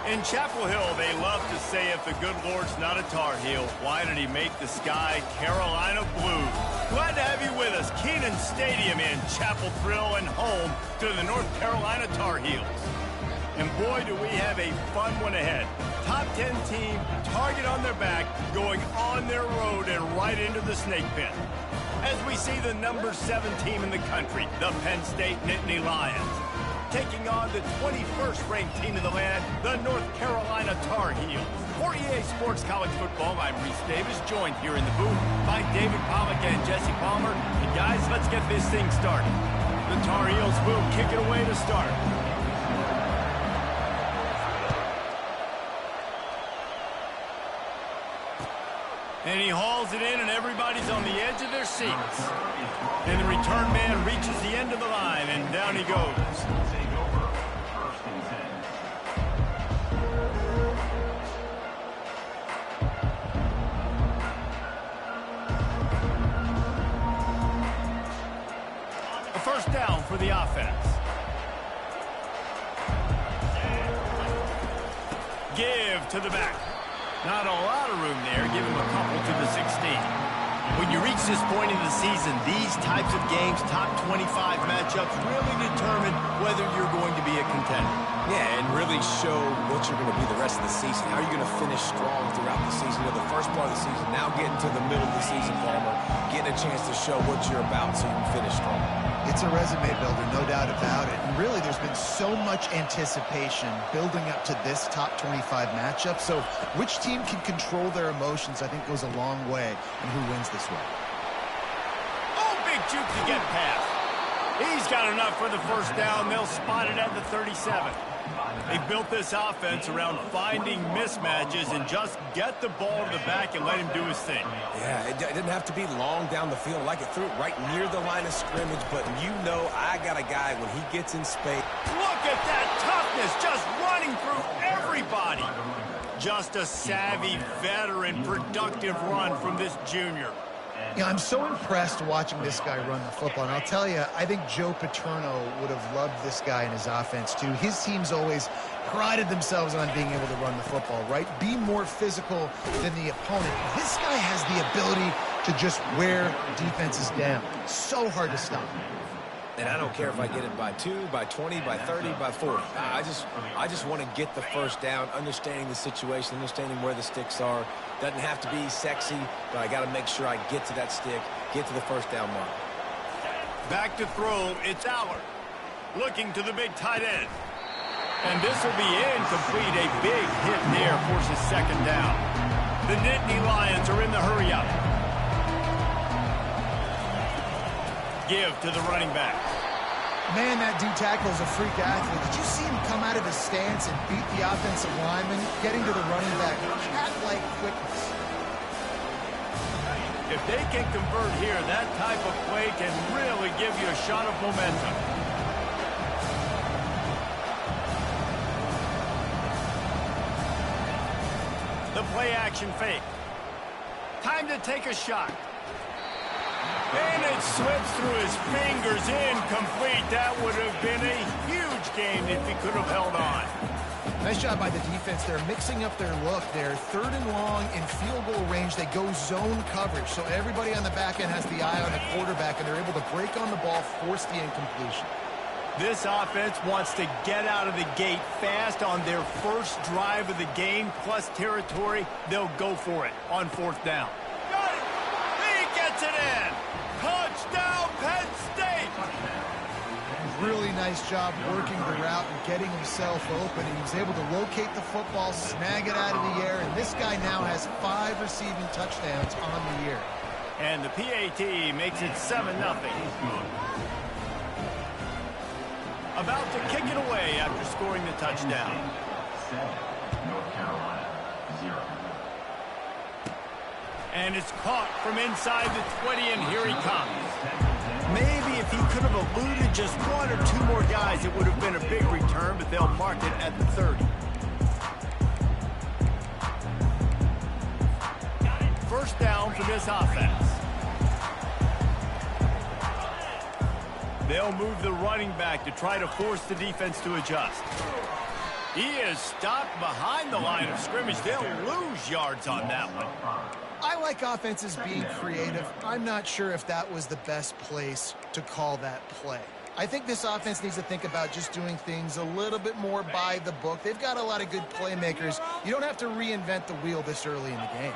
In Chapel Hill, they love to say if the good Lord's not a Tar Heel, why did he make the sky Carolina blue? Glad to have you with us. Kenan Stadium in Chapel Thrill and home to the North Carolina Tar Heels. And boy, do we have a fun one ahead. Top 10 team, target on their back, going on their road and right into the snake pit. As we see the number 7 team in the country, the Penn State Nittany Lions, taking on the 21st ranked team in the land, the North Carolina Tar Heels. For EA Sports College Football, I'm Reese Davis, joined here in the booth by David Pollack and Jesse Palmer. And guys, let's get this thing started. The Tar Heels will kick it away to start. And he hauls it in, and everybody's on the edge of their seats. And the return man reaches the end of the line, and down he goes. A first down for the offense. Give to the back. Not a lot of room there. Give him a couple to the 16. When you reach this point in the season, these types of games, top 25 matchups, really determine whether you're going to be a contender. Yeah, and really show what you're going to be the rest of the season. How are you going to finish strong throughout the season? You know, the first part of the season, now getting to the middle of the season, Palmer, getting a chance to show what you're about so you can finish strong. It's a resume builder, no doubt about it. And really, there's been so much anticipation building up to this top 25 matchup. So which team can control their emotions, I think, goes a long way in who wins this way. Oh, big juke to get past. He's got enough for the first down. They'll spot it at the 37. They built this offense around finding mismatches and just get the ball to the back and let him do his thing. Yeah, it didn't have to be long down the field. Like it threw it right near the line of scrimmage, but you know I got a guy when he gets in space. Look at that toughness, just running through everybody. Just a savvy, veteran, productive run from this junior. Yeah, I'm so impressed watching this guy run the football. And I'll tell you, I think Joe Paterno would have loved this guy in his offense, too. His teams always prided themselves on being able to run the football, right? Be more physical than the opponent. This guy has the ability to just wear defenses down. So hard to stop. And I don't care if I get it by 2, by 20, by 30, by 40. I just want to get the first down, understanding the situation, understanding where the sticks are. Doesn't have to be sexy, but I got to make sure I get to that stick, get to the first down mark. Back to throw, it's Allard. Looking to the big tight end. And this will be incomplete. A big hit there forces second down. The Nittany Lions are in the hurry up. Give to the running back. Man, that dude tackles a freak athlete. Did you see him come out of his stance and beat the offensive lineman, getting to the running back? Cat-like quickness. If they can convert here, that type of play can really give you a shot of momentum. The play action fake. Time to take a shot. And it slips through his fingers, incomplete. That would have been a huge game if he could have held on. Nice job by the defense. They're mixing up their look. They're third and long in field goal range. They go zone coverage. So everybody on the back end has the eye on the quarterback, and they're able to break on the ball, force the incompletion. This offense wants to get out of the gate fast on their first drive of the game, plus territory. They'll go for it on fourth down. Got it! He gets it in! Touchdown, Penn State! Really nice job working the route and getting himself open. He was able to locate the football, snag it out of the air, and this guy now has 5 receiving touchdowns on the year. And the PAT makes it 7-0. About to kick it away after scoring the touchdown. North Carolina, 0. And it's caught from inside the 20, and here he comes. Maybe if he could have eluded just 1 or 2 more guys, it would have been a big return, but they'll mark it at the 30. First down for this offense. They'll move the running back to try to force the defense to adjust. He is stopped behind the line of scrimmage. They'll lose yards on that one. I like offenses being creative. I'm not sure if that was the best place to call that play. I think this offense needs to think about just doing things a little bit more by the book. They've got a lot of good playmakers. You don't have to reinvent the wheel this early in the game.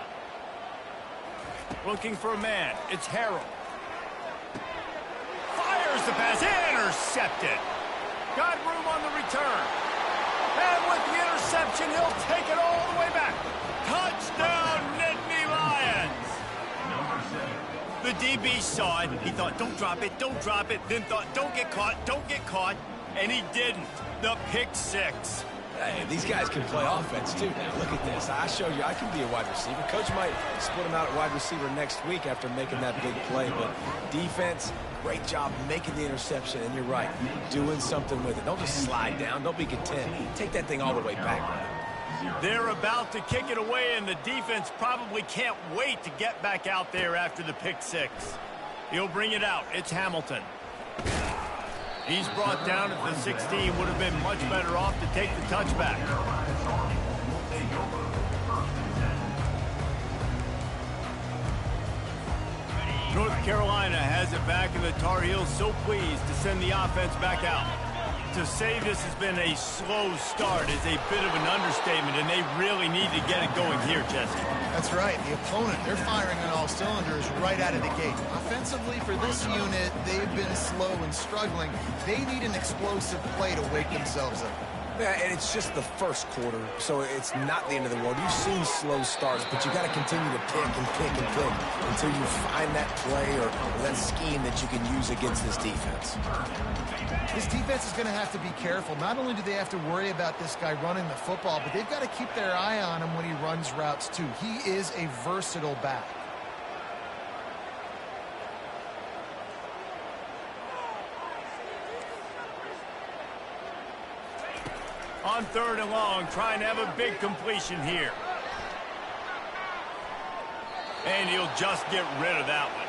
Looking for a man. It's Harrell. Fires the pass. Intercepted. Got room on the return. And with the interception, he'll take it all the way back. Touchdown, Nittany Lions. The DB saw it. He thought, don't drop it, don't drop it. Then thought, don't get caught, don't get caught. And he didn't. The pick six. Hey, these guys can play offense, too. Now, look at this. I showed you I can be a wide receiver. Coach might split him out at wide receiver next week after making that big play. But defense, great job making the interception. And you're right, doing something with it. Don't just slide down. Don't be content. Take that thing all the way back. They're about to kick it away, and the defense probably can't wait to get back out there after the pick six. He'll bring it out. It's Hamilton. He's brought down at the 16. Would have been much better off to take the touchback. North Carolina has it back, and the Tar Heels so pleased to send the offense back out. To say this has been a slow start is a bit of an understatement, and they really need to get it going here, Jesse. That's right. The opponent, they're firing on all cylinders right out of the gate. Offensively, for this unit, they've been slow and struggling. They need an explosive play to wake themselves up. Yeah, and it's just the first quarter, so it's not the end of the world. You've seen slow starts, but you got to continue to pick and pick and pick until you find that play or that scheme that you can use against this defense. This defense is going to have to be careful. Not only do they have to worry about this guy running the football, but they've got to keep their eye on him when he runs routes, too. He is a versatile back. On 3rd and long, trying to have a big completion here. And he'll just get rid of that one.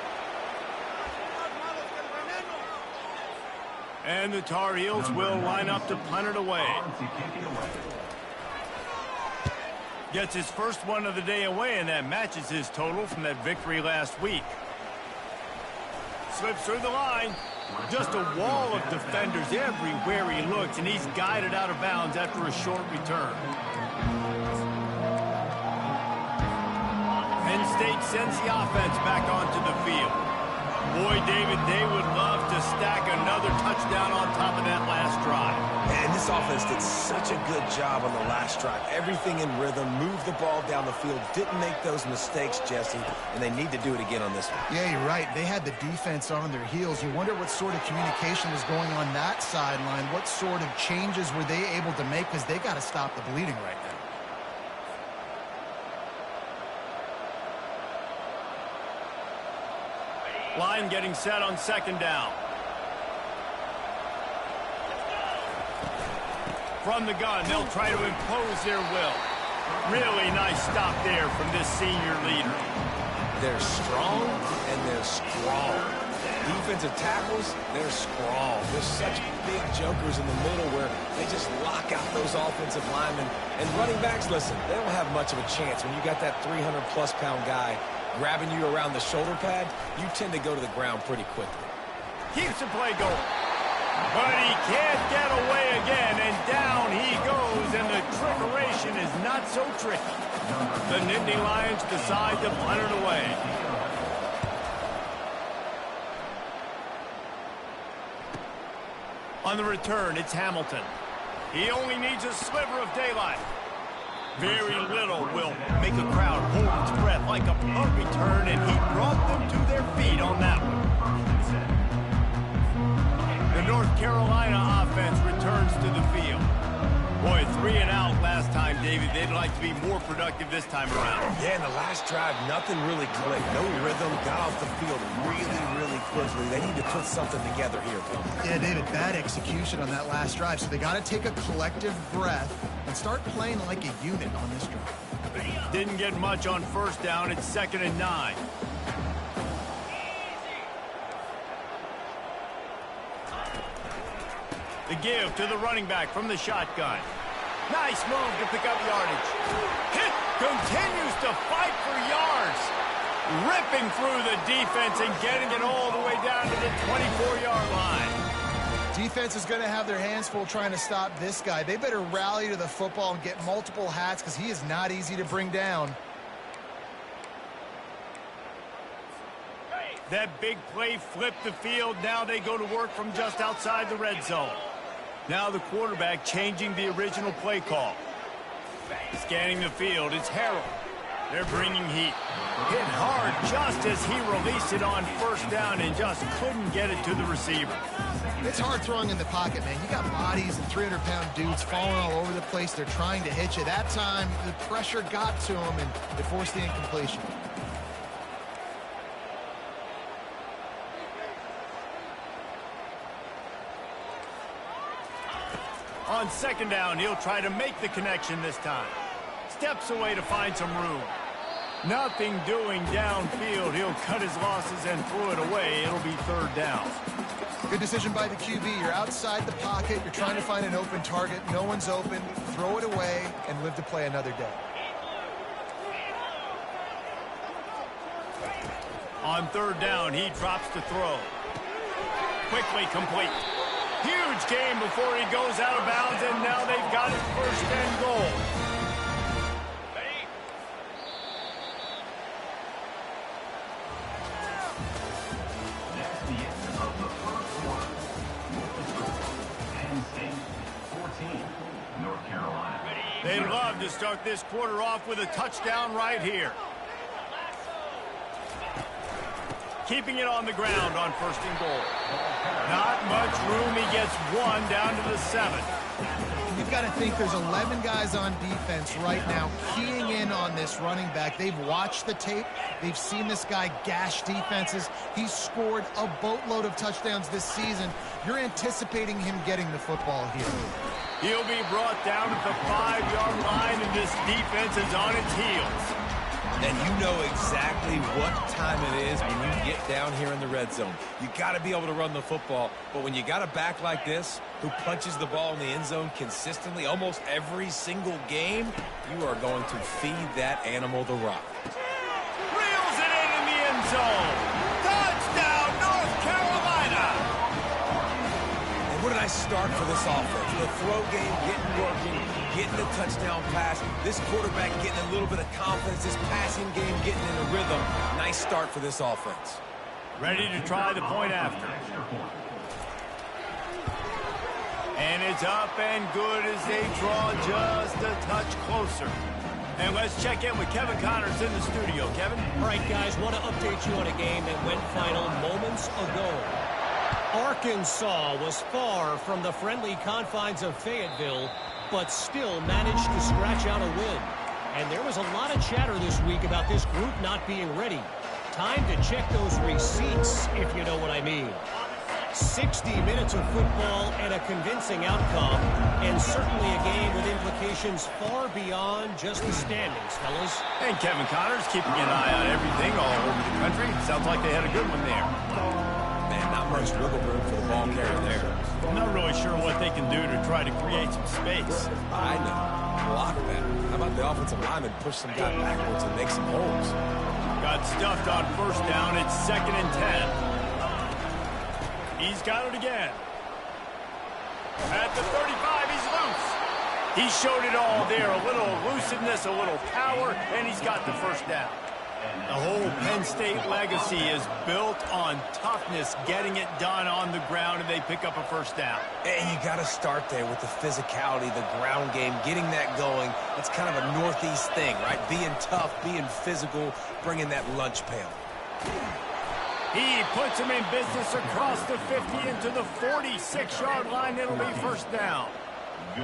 And the Tar Heels will line up to punt it away. Gets his first one of the day away, and that matches his total from that victory last week. Slips through the line. Just a wall of defenders everywhere he looks, and he's guided out of bounds after a short return. Penn State sends the offense back onto the field. Boy, David, they would love to stack another touchdown on top of that last drive. And this offense did such a good job on the last drive. Everything in rhythm, moved the ball down the field, didn't make those mistakes, Jesse, and they need to do it again on this one. Yeah, you're right. They had the defense on their heels. You wonder what sort of communication was going on that sideline. What sort of changes were they able to make, because they got to stop the bleeding right now. Line getting set on 2nd down. From the gun, they'll try to impose their will. Really nice stop there from this senior leader. They're strong and they're strong. Defensive tackles, they're strong. There's such big jokers in the middle where they just lock out those offensive linemen. And running backs, listen, they don't have much of a chance when you got that 300-plus pound guy grabbing you around the shoulder pad. You tend to go to the ground pretty quickly. Keeps the play going. But he can't get away again, and down he goes, and the trickeration is not so tricky. The Nittany Lions decide to punt it away. On the return, it's Hamilton. He only needs a sliver of daylight. Very little will make a crowd hold its breath like a punt return, and he brought them to their feet on that one. The North Carolina offense returns to the field. Boy, 3 and out last time, David. They'd like to be more productive this time around. Yeah, in the last drive, nothing really clicked. No rhythm, got off the field really quickly. They need to put something together here, Bill. Yeah, David, bad execution on that last drive, so they got to take a collective breath and start playing like a unit on this drive. Didn't get much on 1st down. It's 2nd and 9. The give to the running back from the shotgun. Nice move to pick up yardage. Hit continues to fight for yards. Ripping through the defense and getting it all the way down to the 24-yard line. Defense is going to have their hands full trying to stop this guy. They better rally to the football and get multiple hats because he is not easy to bring down. That big play flipped the field. Now they go to work from just outside the red zone. Now the quarterback changing the original play call. Scanning the field, it's Harold. They're bringing heat. Hit hard just as he released it on first down and just couldn't get it to the receiver. It's hard throwing in the pocket, man. You got bodies and 300-pound dudes falling all over the place. They're trying to hit you. That time, the pressure got to him, and it forced the incompletion. On second down, he'll try to make the connection this time. Steps away to find some room. Nothing doing downfield. He'll cut his losses and throw it away. It'll be third down. Good decision by the QB. You're outside the pocket. You're trying to find an open target. No one's open. Throw it away and live to play another day. On third down, he drops to throw. Quickly complete. Huge game before he goes out of bounds, and now they've got his first and goal. That's the end of the first quarter. Penn State, 14, North Carolina. They'd love to start this quarter off with a touchdown right here. Keeping it on the ground on first and goal. Not much room. He gets one down to the 7. You've got to think there's 11 guys on defense right now keying in on this running back. They've watched the tape. They've seen this guy gash defenses. He's scored a boatload of touchdowns this season. You're anticipating him getting the football here. He'll be brought down at the 5-yard line, and this defense is on its heels. And you know exactly what time it is when you get down here in the red zone. You got to be able to run the football, but when you got a back like this who punches the ball in the end zone consistently almost every single game, you are going to feed that animal the rock. Reels it in the end zone. Touchdown, North Carolina. And what a nice start for this offense. The throw game getting working, getting the touchdown pass. This quarterback getting a little bit of confidence. This passing game getting in a rhythm. Nice start for this offense. Ready to try the point after. And it's up and good as they draw just a touch closer. And let's check in with Kevin Connors in the studio. Kevin? All right, guys, want to update you on a game that went final moments ago. Arkansas was far from the friendly confines of Fayetteville, but still managed to scratch out a win. And there was a lot of chatter this week about this group not being ready. Time to check those receipts, if you know what I mean. 60 minutes of football and a convincing outcome, and certainly a game with implications far beyond just the standings, fellas. And Kevin Connors keeping an eye on everything all over the country. Sounds like they had a good one there. Man, not much wiggle room for the ball carrier there. I'm not really sure what they can do to try to create some space. I know. Block better. How about the offensive lineman push some guy backwards and make some holes? Got stuffed on first down. It's 2nd and 10. He's got it again. At the 35, he's loose. He showed it all there. A little elusiveness, a little power, and he's got the first down. The whole Penn State legacy is built on toughness, getting it done on the ground, and they pick up a first down. And you got to start there with the physicality, the ground game, getting that going. It's kind of a Northeast thing, right? Being tough, being physical, bringing that lunch pail. He puts him in business across the 50 into the 46-yard line. It'll be first down.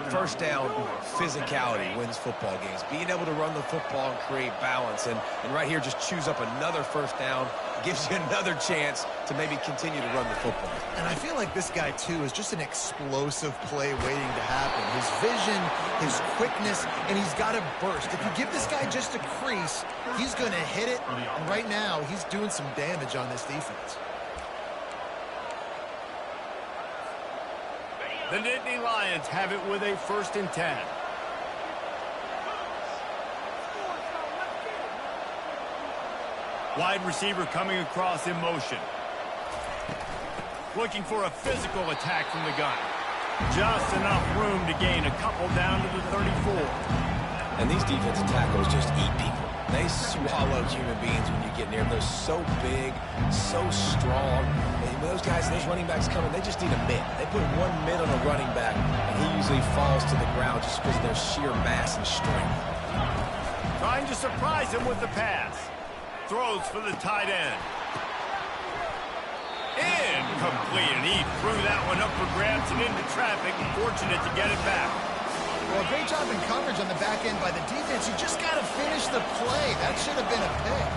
First down, physicality wins football games. Being able to run the football and create balance. And right here, just choose up another first down. Gives you another chance to maybe continue to run the football. And I feel like this guy, too, is just an explosive play waiting to happen. His vision, his quickness, and he's got a burst. If you give this guy just a crease, he's going to hit it. And right now, he's doing some damage on this defense. The Nittany Lions have it with a 1st and 10. Wide receiver coming across in motion. Looking for a physical attack from the gun. Just enough room to gain a couple down to the 34. And these defensive tackles just eat people. They swallow human beings when you get near them. They're so big, so strong. And those guys, those running backs coming, they just need a mid. They put one mid on a running back, and he usually falls to the ground just because of their sheer mass and strength. Trying to surprise him with the pass. Throws for the tight end. Incomplete, and he threw that one up for grabs and into traffic. Fortunate to get it back. Well, great job in coverage on the back end by the defense. You just got to finish the play. That should have been a pick.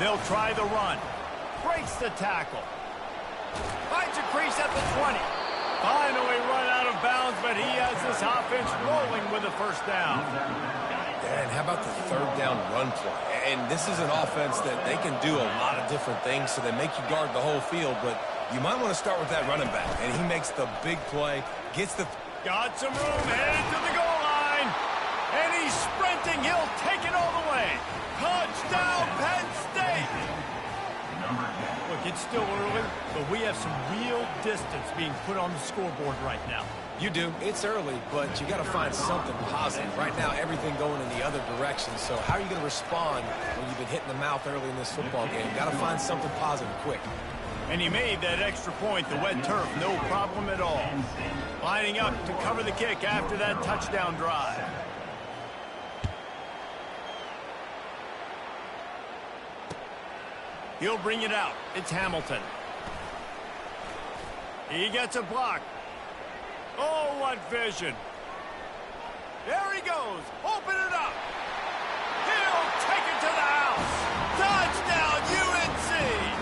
They'll try the run. Breaks the tackle. Finds a crease at the 20. Finally run out of bounds, but he has this offense rolling with a first down. And how about the third down run play? And this is an offense that they can do a lot of different things, so they make you guard the whole field, but you might want to start with that running back. And he makes the big play, gets the... Got some room, headed to the goal line. And he's sprinting. He'll take it all the way. Touchdown, Penn State. Look, it's still early, but we have some real distance being put on the scoreboard right now. You do. It's early, but you got to find something positive. Right now, everything going in the other direction. So how are you going to respond when you've been hit in the mouth early in this football game? Got to find something positive quick. And he made that extra point, the wet turf, no problem at all. Lining up to cover the kick after that touchdown drive. He'll bring it out. It's Hamilton. He gets a block. Oh, what vision. There he goes. Open it up. He'll take it to the house. Touchdown, UNC.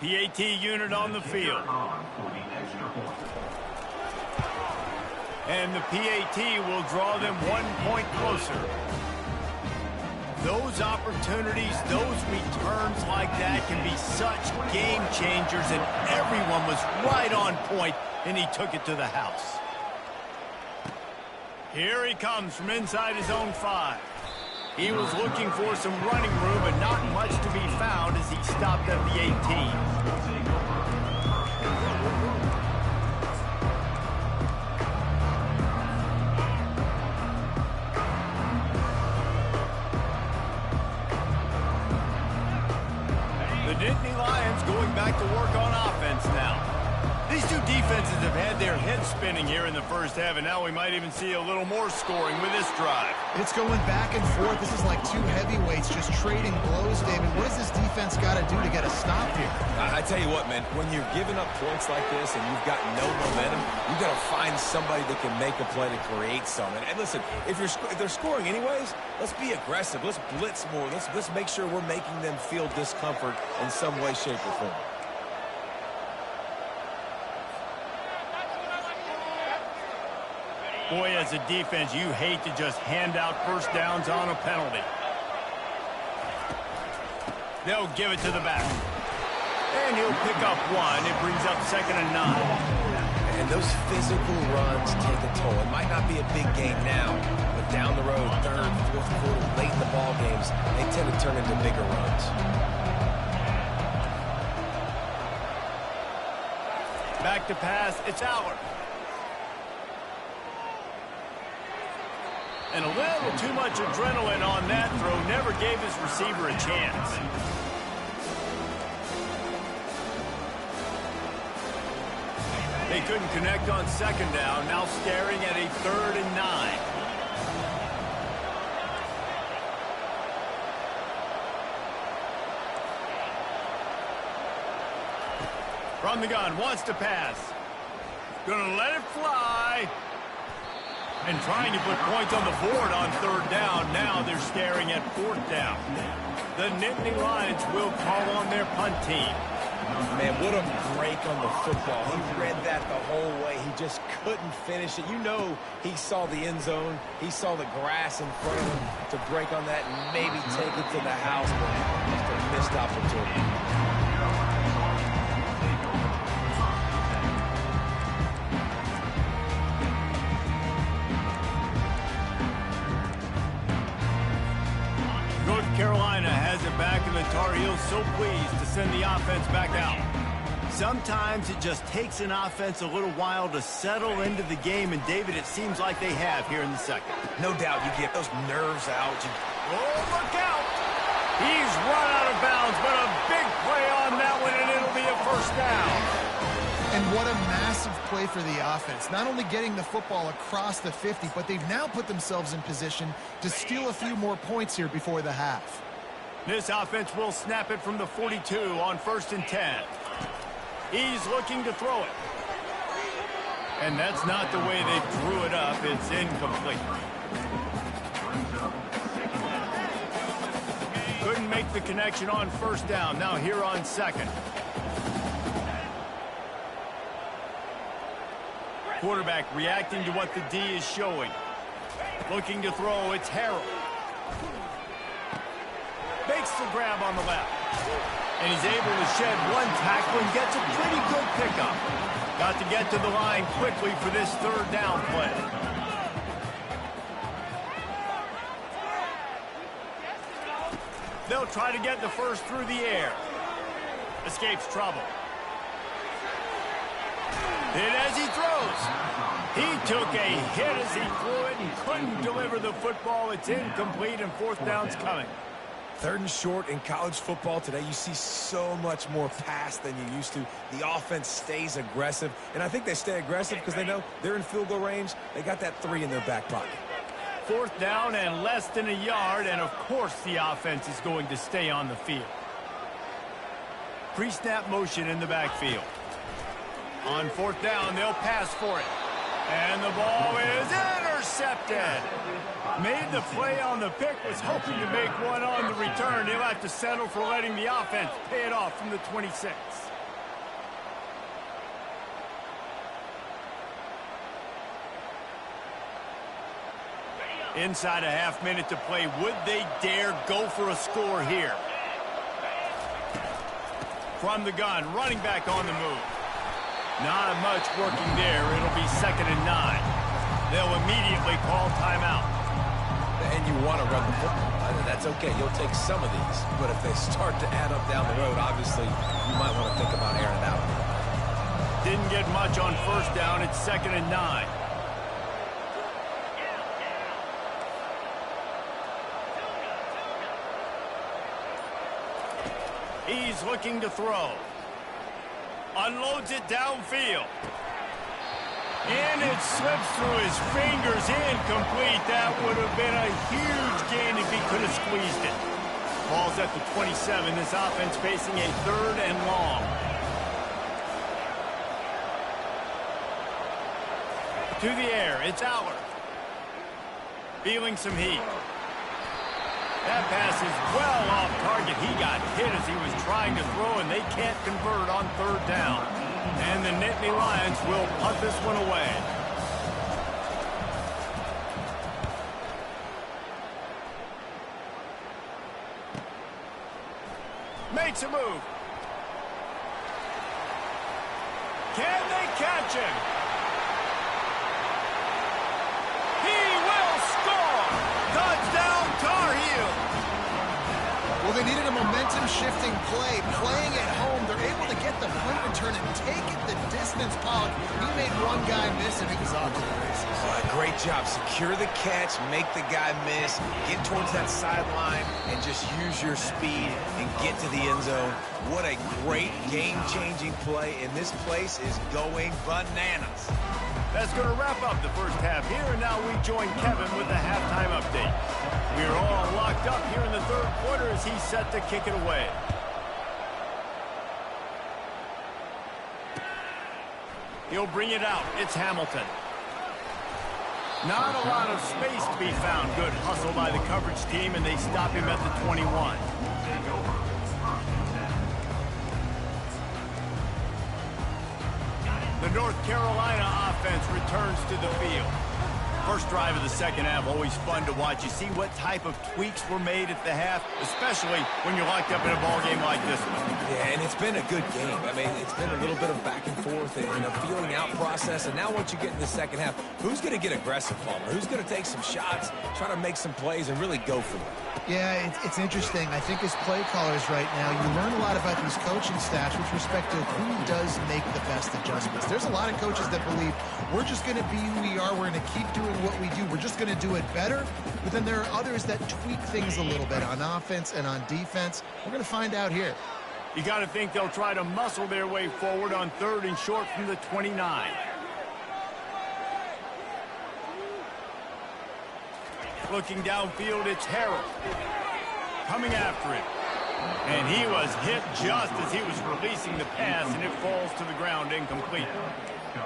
PAT unit on the field. And the PAT will draw them 1 point closer. Those opportunities, those returns like that can be such game changers, and everyone was right on point, and he took it to the house. Here he comes from inside his own 5. He was looking for some running room, but not much to be found as he stopped at the 18. The Nittany Lions going back to work on offense now. These two defenses have had their heads spinning here in the first half, and now we might even see a little more scoring with this drive. It's going back and forth. This is like two heavyweights just trading blows, David. What does this defense got to do to get a stop here? I tell you what, man, when you're giving up points like this and you've got no momentum, you've got to find somebody that can make a play to create something. And listen, if they're scoring anyways, let's be aggressive. Let's blitz more. Let's make sure we're making them feel discomfort in some way, shape, or form. Boy, as a defense, you hate to just hand out first downs on a penalty. They'll give it to the back. And he'll pick up 1. It brings up 2nd and 9. And those physical runs take a toll. It might not be a big game now, but down the road, 3rd, 4th quarter, late in the ball games, they tend to turn into bigger runs. Back to pass, it's Allard. And a little too much adrenaline on that throw. Never gave his receiver a chance. They couldn't connect on second down, now staring at a 3rd and 9. From the gun, wants to pass. Gonna let it fly. And trying to put points on the board on 3rd down. Now they're staring at 4th down. The Nittany Lions will call on their punt team. Man, what a break on the football. He read that the whole way. He just couldn't finish it. You know he saw the end zone. He saw the grass in front of him to break on that and maybe take it to the house, but just a missed opportunity. Carolina has it back, and the Tar Heels so pleased to send the offense back out. Sometimes it just takes an offense a little while to settle into the game, and David, it seems like they have here in the second. No doubt you get those nerves out. Oh, look out! He's run out of bounds, but a big play on that one, and it'll be a 1st down. And what a massive play for the offense. Not only getting the football across the 50, but they've now put themselves in position to steal a few more points here before the half. This offense will snap it from the 42 on 1st and 10. He's looking to throw it. And that's not the way they drew it up. It's incomplete. Couldn't make the connection on 1st down. Now here on 2nd. Quarterback reacting to what the D is showing. Looking to throw, it's Harold. Makes the grab on the left. And he's able to shed one tackle and gets a pretty good pickup. Got to get to the line quickly for this 3rd down play. They'll try to get the first through the air. Escapes trouble. Hit as he throws. He took a hit as he threw it and couldn't deliver the football. It's incomplete, and 4th down's coming. 3rd and short in college football today. You see so much more pass than you used to. The offense stays aggressive, and I think they stay aggressive because they know they're in field goal range. They got that 3 in their back pocket. 4th down and less than a yard, and of course the offense is going to stay on the field. Pre-snap motion in the backfield. On 4th down, they'll pass for it. And the ball is intercepted. Made the play on the pick, was hoping to make one on the return. He'll have to settle for letting the offense pay it off from the 26. Inside a half minute to play. Would they dare go for a score here? From the gun, running back on the move. Not much working there. It'll be 2nd and 9. They'll immediately call timeout. And you want to run the football. That's okay. You'll take some of these. But if they start to add up down the road, obviously, you might want to think about airing it out. Didn't get much on 1st down. It's 2nd and 9. He's looking to throw. Unloads it downfield. And it slips through his fingers. Incomplete. That would have been a huge gain if he could have squeezed it. Ball's at the 27. This offense facing a 3rd and long. To the air. It's Allard. Feeling some heat. That pass is well off target. He got hit as he was trying to throw, and they can't convert on 3rd down. And the Nittany Lions will punt this one away. Makes a move. Can they catch him? He will score! Touchdown, Tar Heels! Well, they needed a momentum-shifting play. Playing at home, they're able to get the punt return and take it the distance. Pollock, he made one guy miss, and it was off to the races. Great job. Secure the catch, make the guy miss, get towards that sideline, and just use your speed and get to the end zone. What a great game-changing play, and this place is going bananas. That's going to wrap up the first half here, and now we join Kevin with the halftime update. We're all locked up here in the third quarter as he's set to kick it away. He'll bring it out. It's Hamilton. Not a lot of space to be found. Good hustle by the coverage team, and they stop him at the 21. The North Carolina offense returns to the field. First drive of the second half, always fun to watch. You see what type of tweaks were made at the half, especially when you're locked up in a ball game like this one. Yeah, and it's been a good game. I mean, it's been a little bit of back and forth and a feeling out process. And now once you get in the second half, who's going to get aggressive, Palmer? Who's going to take some shots, try to make some plays, and really go for it? Yeah, it's interesting. I think as play callers right now, you learn a lot about these coaching staffs with respect to who does make the best adjustments. There's a lot of coaches that believe we're just going to be who we are. We're going to keep doing what we do. We're just going to do it better. But then there are others that tweak things a little bit on offense and on defense. We're going to find out here. You got to think they'll try to muscle their way forward on third and short from the 29. Looking downfield, it's Harrell. Coming after him. And he was hit just as he was releasing the pass, and it falls to the ground incomplete.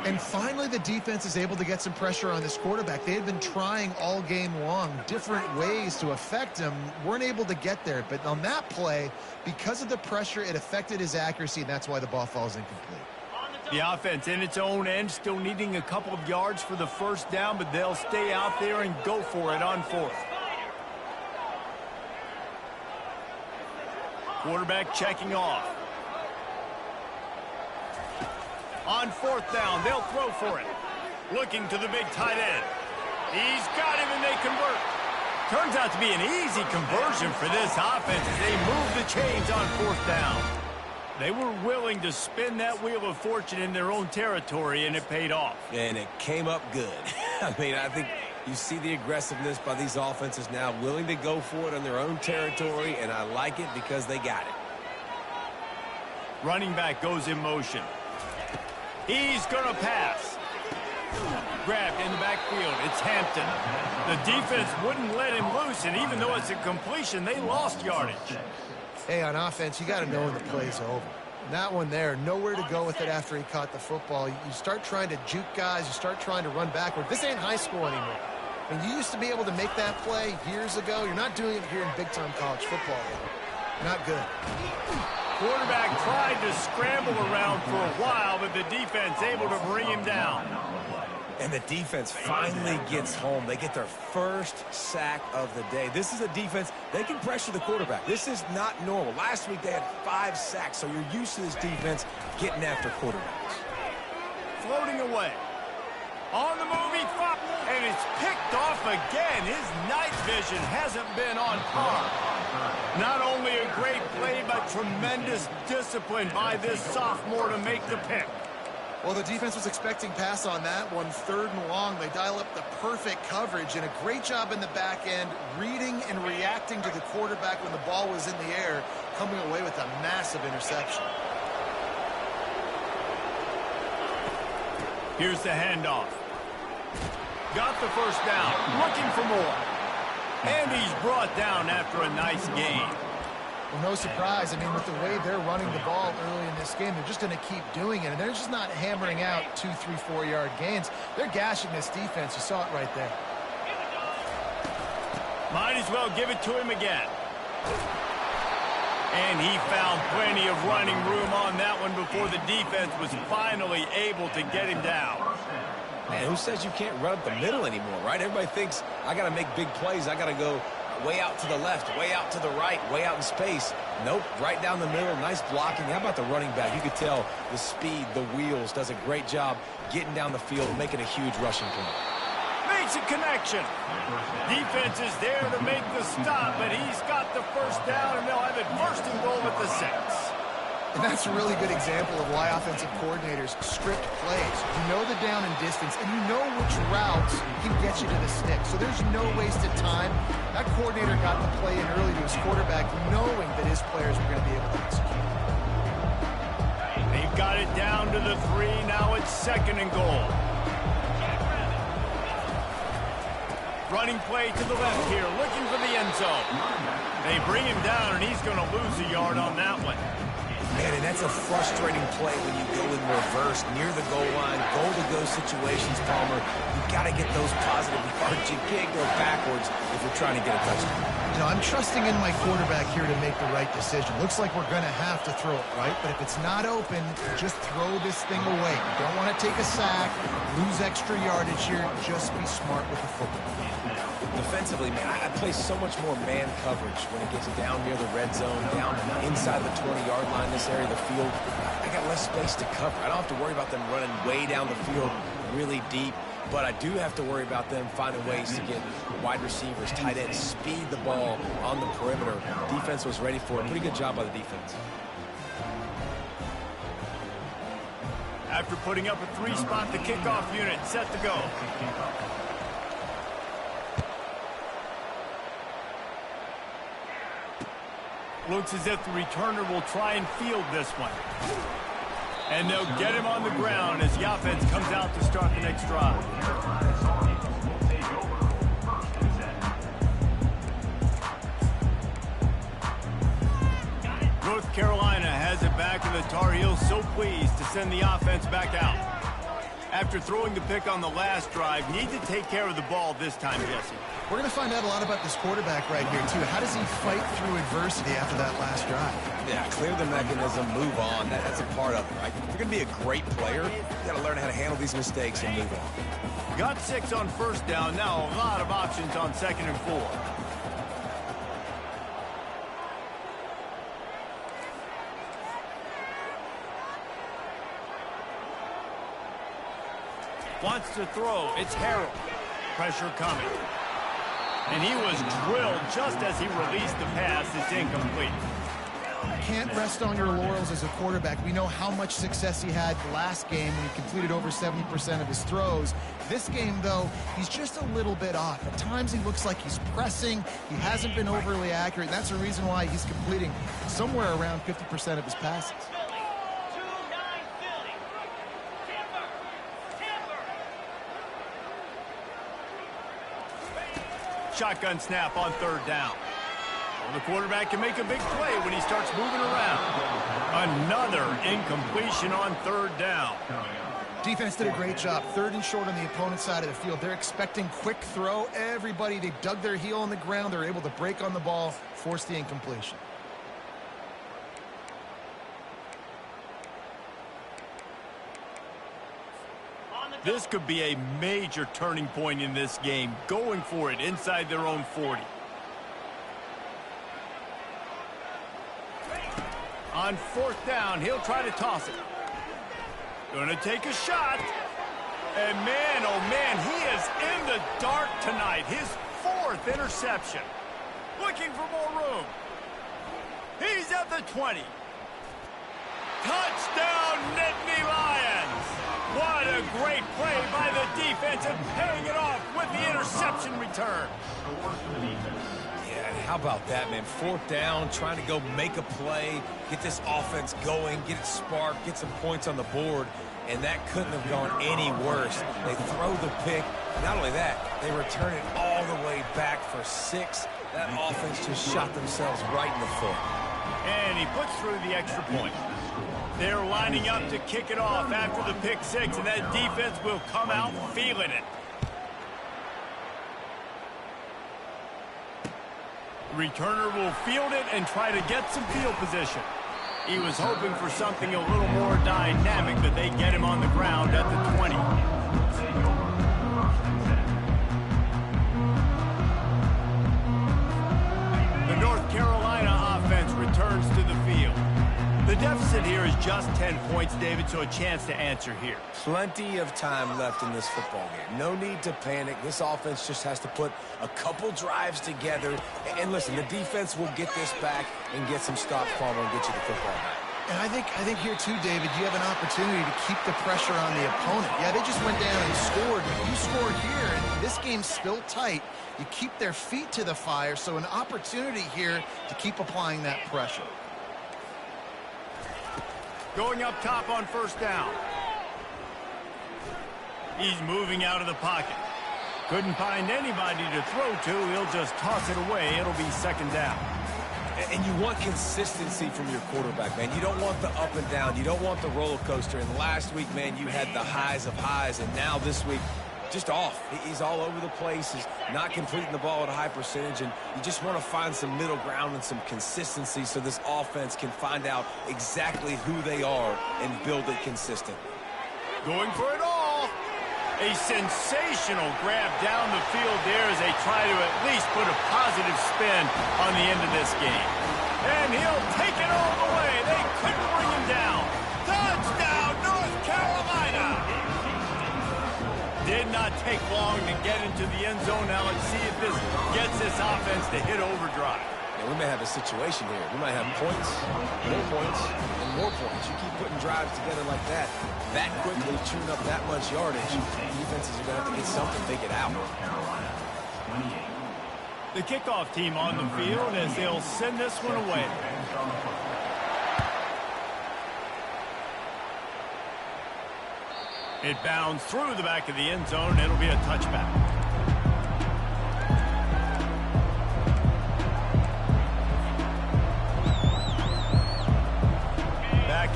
And finally, the defense is able to get some pressure on this quarterback. They had been trying all game long different ways to affect him. Weren't able to get there. But on that play, because of the pressure, it affected his accuracy, and that's why the ball falls incomplete. The offense in its own end, still needing a couple of yards for the first down, but they'll stay out there and go for it on fourth. Quarterback checking off. On fourth down, they'll throw for it. Looking to the big tight end. He's got him, and they convert. Turns out to be an easy conversion for this offense as they move the chains on fourth down. They were willing to spin that wheel of fortune in their own territory, and it paid off. And it came up good. I mean, I think you see the aggressiveness by these offenses now, willing to go for it on their own territory, and I like it because they got it. Running back goes in motion. He's going to pass. Grabbed in the backfield. It's Hampton. The defense wouldn't let him loose, and even though it's a completion, they lost yardage. Hey, on offense, you got to know when the play's over. That one there, nowhere to go with it after he caught the football. You start trying to juke guys. You start trying to run backward. This ain't high school anymore. I mean, you used to be able to make that play years ago. You're not doing it here in big-time college football. Not good. Quarterback tried to scramble around for a while, but the defense able to bring him down. And the defense finally gets home. They get their first sack of the day. This is a defense, they can pressure the quarterback. This is not normal. Last week they had 5 sacks, so you're used to this defense getting after quarterbacks. Floating away. On the move, he fought, and it's picked off again. His night vision hasn't been on par. Not only a great play, but tremendous discipline by this sophomore to make the pick. Well, the defense was expecting pass on that one, third and long. They dial up the perfect coverage and a great job in the back end, reading and reacting to the quarterback when the ball was in the air, coming away with a massive interception. Here's the handoff. Got the first down, looking for more. And he's brought down after a nice gain. Well, no surprise. I mean, with the way they're running the ball early in this game, they're just going to keep doing it. And they're just not hammering out 2, 3, 4-yard gains. They're gashing this defense. You saw it right there. Might as well give it to him again. And he found plenty of running room on that one before the defense was finally able to get him down. Man, who says you can't run up the middle anymore, right? Everybody thinks I got to make big plays. I got to go way out to the left, way out to the right, way out in space. Nope, right down the middle, nice blocking. How about the running back? You could tell the speed, the wheels, does a great job getting down the field, making a huge rushing play. Makes a connection. Defense is there to make the stop, but he's got the first down, and they'll have it first and goal at the 6. And that's a really good example of why offensive coordinators script plays. You know the down and distance, and you know which routes can get you to the stick. So there's no wasted time. That coordinator got the play in early to his quarterback, knowing that his players were going to be able to execute. They've got it down to the 3. Now it's 2nd and goal. Running play to the left here, looking for the end zone. They bring him down, and he's going to lose a yard on that one. Man, and that's a frustrating play when you go in reverse near the goal line, goal-to-go situations, Palmer. You've got to get those positive yards. You can't go backwards if you're trying to get a touchdown. You know, I'm trusting in my quarterback here to make the right decision. Looks like we're going to have to throw it, right? But if it's not open, just throw this thing away. You don't want to take a sack, lose extra yardage here. Just be smart with the football. Defensively, man, I play so much more man coverage when it gets down near the red zone, down inside the 20-yard line, this area of the field. I got less space to cover. I don't have to worry about them running way down the field really deep, but I do have to worry about them finding ways to get wide receivers, tight ends, speed the ball on the perimeter. Defense was ready for it. Pretty good job by the defense. After putting up a 3-spot, the kickoff unit set to go. Looks as if the returner will try and field this one. And they'll get him on the ground as the offense comes out to start the next drive. North Carolina has it back, and the Tar Heels so pleased to send the offense back out. After throwing the pick on the last drive, need to take care of the ball this time, Jesse. We're going to find out a lot about this quarterback right here, too. How does he fight through adversity after that last drive? Yeah, clear the mechanism, move on. That's a part of it, right? If you're going to be a great player, you got to learn how to handle these mistakes and move on. Got 6 on 1st down. Now a lot of options on 2nd and 4. Wants to throw. It's Harrell. Pressure coming. And he was drilled just as he released the pass. It's incomplete. Can't rest on your laurels as a quarterback. We know how much success he had last game when he completed over 70% of his throws. This game, though, he's just a little bit off. At times he looks like he's pressing. He hasn't been overly accurate. That's the reason why he's completing somewhere around 50% of his passes. Shotgun snap on 3rd down. Well, the quarterback can make a big play when he starts moving around. Another incompletion on 3rd down. Defense did a great job. 3rd and short on the opponent's side of the field. They're expecting quick throw. Everybody, they dug their heel on the ground. They're able to break on the ball, force the incompletion. This could be a major turning point in this game, going for it inside their own 40. On 4th down, he'll try to toss it. Going to take a shot. And man, oh man, he is in the dark tonight. His 4th interception. Looking for more room. He's at the 20. Touchdown, Nittany Lions. What a great play by the defense and paying it off with the interception return. Yeah, and how about that, man? 4th down, trying to go make a play, get this offense going, get it sparked, get some points on the board, and that couldn't have gone any worse. They throw the pick. Not only that, they return it all the way back for 6. That offense just shot themselves right in the foot. And he puts through the extra point. They're lining up to kick it off after the pick 6, and that defense will come out feeling it. Returner will field it and try to get some field position. He was hoping for something a little more dynamic, but they get him on the ground at the 20. The North Carolina offense returns to the field. The deficit here is just 10 points, David, so a chance to answer here. Plenty of time left in this football game. No need to panic. This offense just has to put a couple drives together. And listen, the defense will get this back and get some stops, Palmer, and get you the football back. And I think here too, David, you have an opportunity to keep the pressure on the opponent. Yeah, they just went down and scored, but you scored here, and this game's still tight. You keep their feet to the fire, so an opportunity here to keep applying that pressure. Going up top on first down. He's moving out of the pocket. Couldn't find anybody to throw to. He'll just toss it away. It'll be second down. And you want consistency from your quarterback, man. You don't want the up and down. You don't want the roller coaster. And last week, man, you had the highs of highs. And now this week, just off. He's all over the place. He's not completing the ball at a high percentage. And you just want to find some middle ground and some consistency so this offense can find out exactly who they are and build it consistent. Going for it all. A sensational grab down the field there as they try to at least put a positive spin on the end of this game. And he'll take it all the way. They couldn't bring him down. Touchdown, North Carolina! Did not take long to get into the end zone. Now let's see if this gets this offense to hit overdrive. We may have a situation here. We might have points, and more points. You keep putting drives together like that quickly, chewing up that much yardage, defenses are going to have to get something to get out. The kickoff team on the field as they'll send this one away. It bounds through the back of the end zone. It'll be a touchback.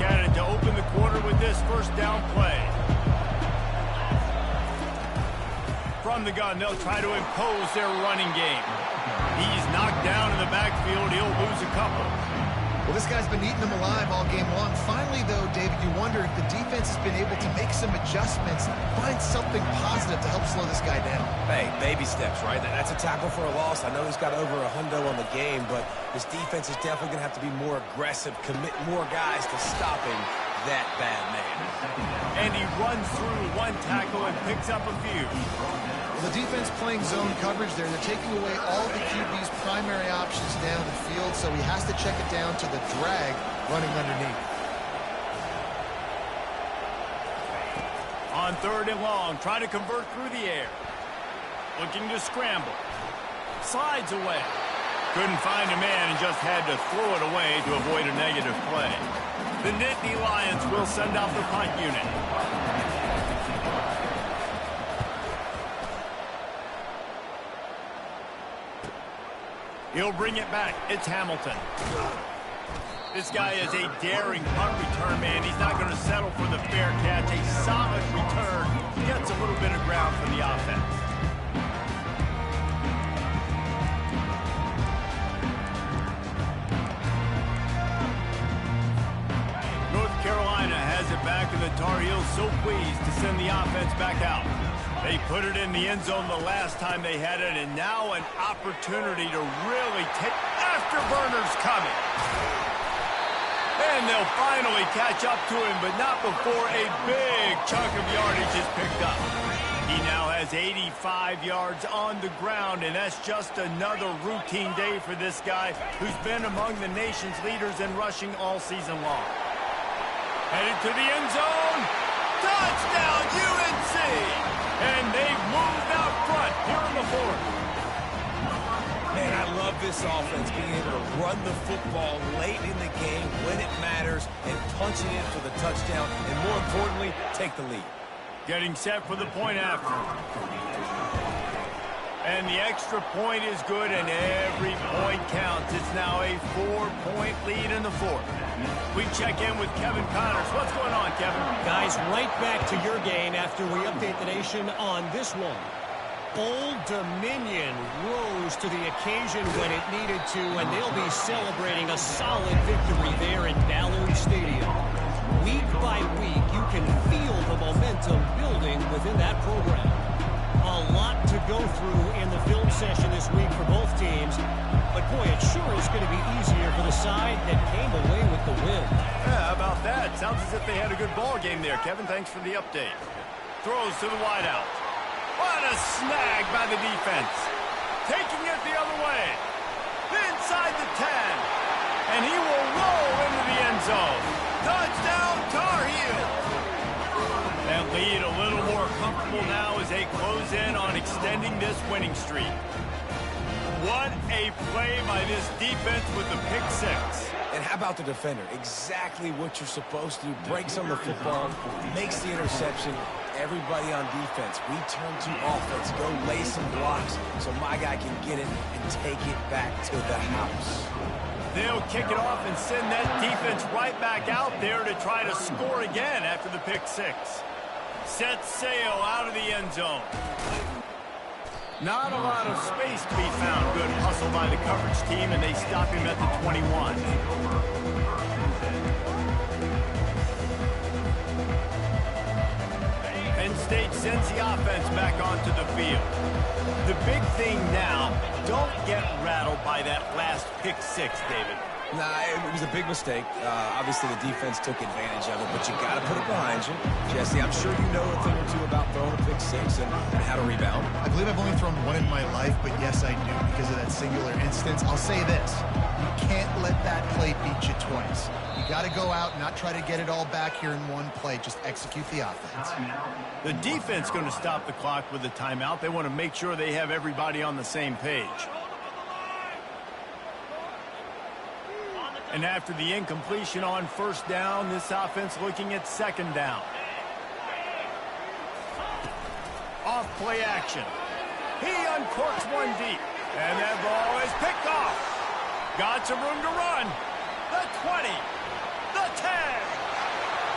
At it to open the quarter with this first down play. From the gun, they'll try to impose their running game. He's knocked down in the backfield. He'll lose a couple. Well, this guy's been eating them alive all game long. Finally, though, David, you wonder if the defense has been able to make some adjustments, find something positive to help slow this guy down. Hey, baby steps, right? That's a tackle for a loss. I know he's got over $100 on the game, but this defense is definitely going to have to be more aggressive, commit more guys to stopping that bad man. And he runs through one tackle and picks up a few. Well, the defense playing zone coverage there. They're taking away all the QB's primary options down the field, so he has to check it down to the drag running underneath. On third and long, try to convert through the air. Looking to scramble. Slides away. Couldn't find a man and just had to throw it away to avoid a negative play. The Nittany Lions will send out the punt unit. He'll bring it back. It's Hamilton. This guy is a daring punt return man. He's not going to settle for the fair catch. A solid return. Gets a little bit of ground for the offense. North Carolina has it back, and the Tar Heels so pleased to send the offense back out. They put it in the end zone the last time they had it, and now an opportunity to really take afterburners coming. And they'll finally catch up to him, but not before a big chunk of yardage is picked up. He now has 85 yards on the ground, and that's just another routine day for this guy who's been among the nation's leaders in rushing all season long. Headed to the end zone. Touchdown, UNC! And they've moved out front here in the fourth. Man, I love this offense, being able to run the football late in the game when it matters and punch it in for the touchdown, and more importantly, take the lead. Getting set for the point after. And the extra point is good, and every point counts. It's now a 4-point lead in the fourth. We check in with Kevin Connors. What's going on, Kevin? Guys, right back to your game after we update the nation on this one. Old Dominion rose to the occasion when it needed to, and they'll be celebrating a solid victory there in Ballard Stadium. Week by week, you can feel the momentum building within that program. A lot to go through in the film session this week for both teams, but boy, it sure is going to be easier for the side that came away with the win. Yeah, how about that? Sounds as if they had a good ball game there, Kevin. Thanks for the update. Throws to the wideout. What a snag by the defense. Taking it the other way. Inside the 10. And he will roll into the end zone. Touchdown, Tar Heels! That lead a little more comfortable now as they close in on extending this winning streak. What a play by this defense with the pick six. And how about the defender? Exactly what you're supposed to do. Breaks on the football, makes the interception. Everybody on defense, we turn to offense. Go lay some blocks so my guy can get it and take it back to the house. They'll kick it off and send that defense right back out there to try to score again after the pick six. Set sail out of the end zone. Not a lot of space to be found. Good hustle by the coverage team, and they stop him at the 21. Penn State sends the offense back onto the field. The big thing now, don't get rattled by that last pick six, David. Nah, it was a big mistake. Obviously, the defense took advantage of it, but you got to put it behind you. Jesse, I'm sure you know a thing or two about throwing a pick six and how to rebound. I believe I've only thrown one in my life, but yes, I do because of that singular instance. I'll say this. You can't let that play beat you twice. You got to go out and not try to get it all back here in one play. Just execute the offense. The defense going to stop the clock with a timeout. They want to make sure they have everybody on the same page. And after the incompletion on first down, this offense looking at second down. Off play action. He uncorks one deep. And that ball is picked off. Got some room to run. The 20. The 10.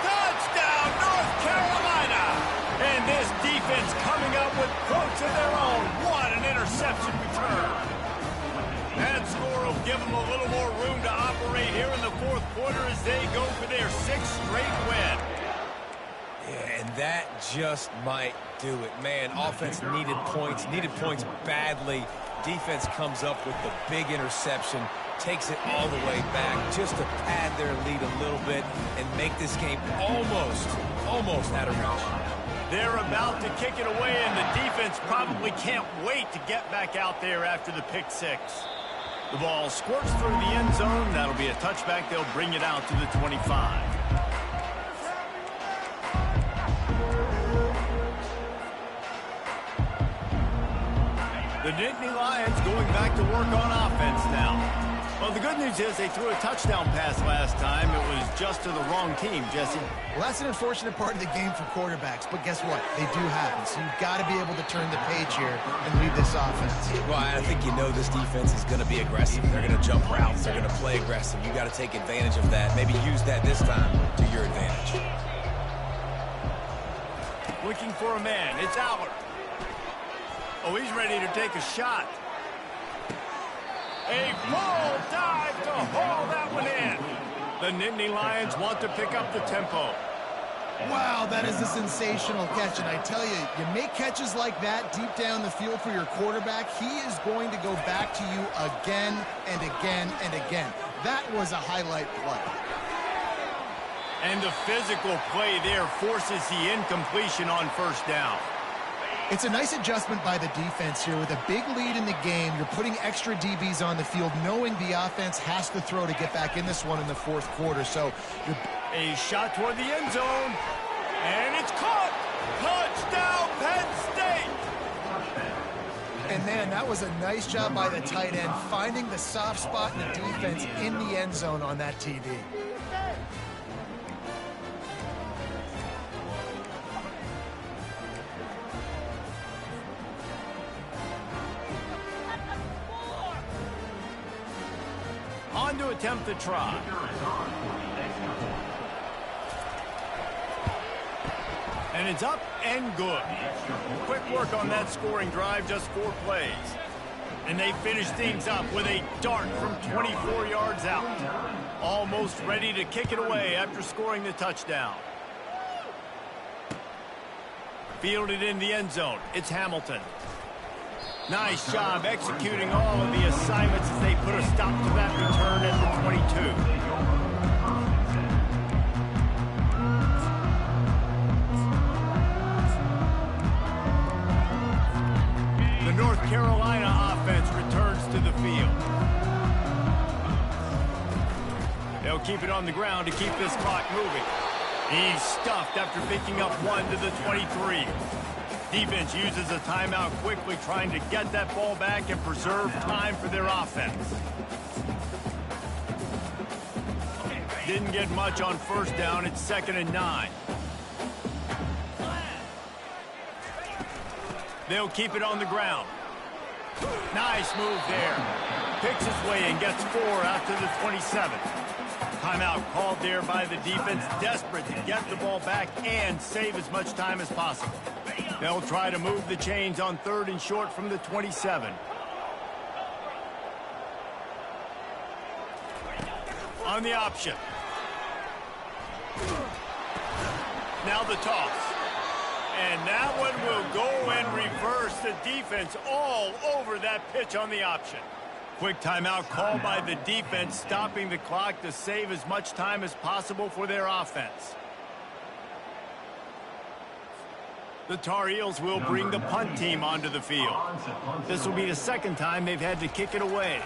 Touchdown, North Carolina. And this defense coming up with points of their own. What an interception return. That score will give them a little more room to operate here in the fourth quarter as they go for their sixth straight win. Yeah, and that just might do it. Man, offense needed points badly. Defense comes up with the big interception, takes it all the way back just to pad their lead a little bit and make this game almost out of reach. They're about to kick it away, and the defense probably can't wait to get back out there after the pick six. The ball squirts through the end zone. That'll be a touchback. They'll bring it out to the 25. The Nittany Lions going back to work on offense now. Well, the good news is they threw a touchdown pass last time. It was just to the wrong team, Jesse. Well, that's an unfortunate part of the game for quarterbacks, but guess what? They do happen, so you've got to be able to turn the page here and lead this offense. Well, I think you know this defense is going to be aggressive. They're going to jump routes. They're going to play aggressive. You got to take advantage of that. Maybe use that this time to your advantage. Looking for a man. It's Allard. Oh, he's ready to take a shot. A full dive to haul that one in. The Nittany Lions want to pick up the tempo. Wow, that is a sensational catch, and I tell you, you make catches like that deep down the field for your quarterback, he is going to go back to you again and again and again. That was a highlight play. And the physical play there forces the incompletion on first down. It's a nice adjustment by the defense here. With a big lead in the game, you're putting extra DBs on the field, knowing the offense has to throw to get back in this one in the fourth quarter. So a shot toward the end zone, and it's caught. Touchdown, Penn State. And man, that was a nice job by the tight end, finding the soft spot in the defense in the end zone on that TD. On to attempt the try. And it's up and good. Quick work on that scoring drive, just 4 plays. And they finish things up with a dart from 24 yards out. Almost ready to kick it away after scoring the touchdown. Fielded in the end zone. It's Hamilton. Nice job executing all of the assignments as they put a stop to that return at the 22. The North Carolina offense returns to the field. They'll keep it on the ground to keep this clock moving. He's stuffed after picking up 1 to the 23. Defense uses a timeout quickly, trying to get that ball back and preserve time for their offense. Didn't get much on first down. It's 2nd and 9. They'll keep it on the ground. Nice move there. Picks his way and gets 4 out to the 27. Timeout called there by the defense, desperate to get the ball back and save as much time as possible. They'll try to move the chains on 3rd and short from the 27. On the option. Now the toss. And that one will go and reverse. The defense all over that pitch on the option. Quick timeout called by the defense, stopping the clock to save as much time as possible for their offense. The Tar Heels will bring the punt team onto the field. This will be the 2nd time they've had to kick it away.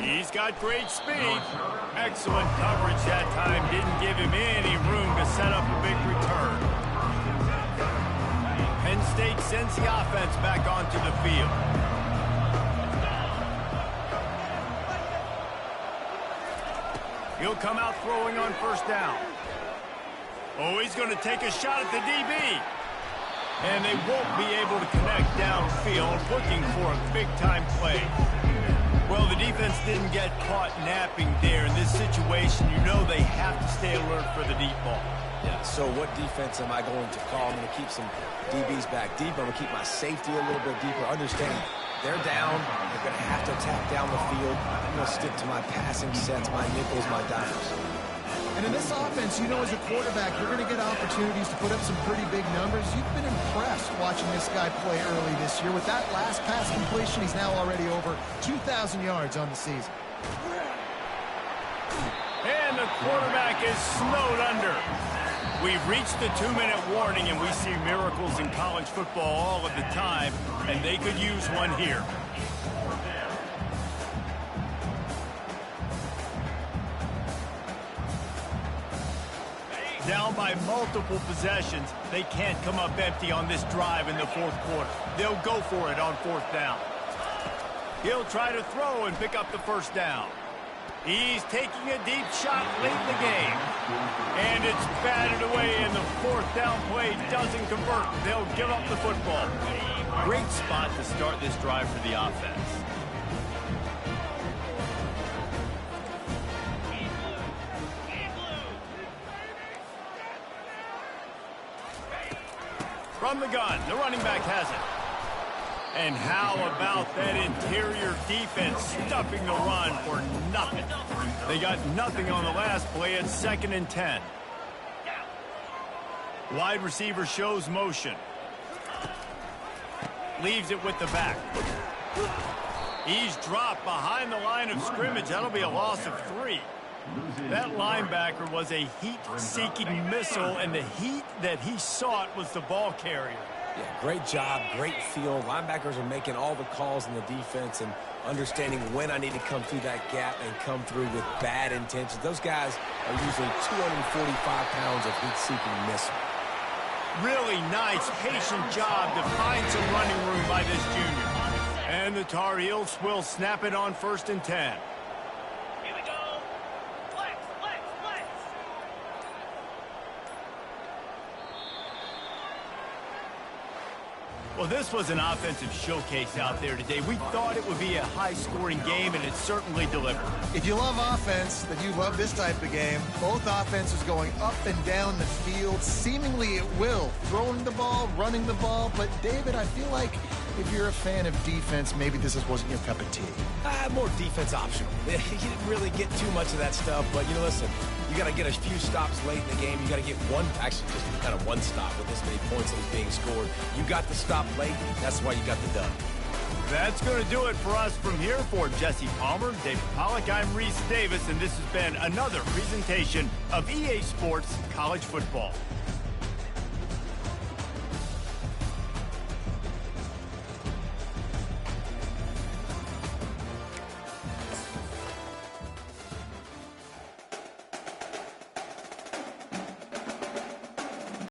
He's got great speed. Excellent coverage that time. Didn't give him any room to set up a big return. Penn State sends the offense back onto the field. He'll come out throwing on first down. Oh, he's going to take a shot at the DB. And they won't be able to connect downfield, looking for a big-time play. Well, the defense didn't get caught napping there. In this situation, you know they have to stay alert for the deep ball. Yeah, so what defense am I going to call? I'm going to keep some DBs back deep. I'm going to keep my safety a little bit deeper. Understand, they're down. They're going to have to attack down the field. I'm going to stick to my passing sets, my nickels, my dimes. And in this offense, you know, as a quarterback, you're going to get opportunities to put up some pretty big numbers. You've been impressed watching this guy play early this year. With that last pass completion, he's now already over 2,000 yards on the season. And the quarterback is snowed under. We've reached the 2-minute warning, and we see miracles in college football all of the time, and they could use one here. Down by multiple possessions, they can't come up empty on this drive in the 4th quarter. They'll go for it on 4th down. He'll try to throw and pick up the first down. He's taking a deep shot late in the game. And it's batted away, and the 4th down play doesn't convert. They'll give up the football. Great spot to start this drive for the offense. From the gun, the running back has it. And how about that interior defense stuffing the run for nothing? They got nothing on the last play. It's 2nd and 10. Wide receiver shows motion. Leaves it with the back. He's dropped behind the line of scrimmage. That'll be a loss of 3. That linebacker was a heat-seeking missile, and the heat that he sought was the ball carrier. Yeah, great job, great feel. Linebackers are making all the calls in the defense and understanding when I need to come through that gap and come through with bad intentions. Those guys are usually 245 pounds of heat-seeking missile. Really nice, patient job to find some running room by this junior. And the Tar Heels will snap it on 1st and 10. Well, this was an offensive showcase out there today. We thought it would be a high-scoring game, and it certainly delivered. If you love offense, then you love this type of game. Both offenses going up and down the field, seemingly at will. Throwing the ball, running the ball. But, David, I feel like if you're a fan of defense, maybe this wasn't your cup of tea. More defense optional. You didn't really get too much of that stuff, but, you know, listen, you got to get a few stops late in the game. You got to get just kind of one stop with this many points that was being scored. You got the stop late. That's why you got the dub. That's going to do it for us from here. For Jesse Palmer, David Pollack, I'm Reese Davis, and this has been another presentation of EA Sports College Football.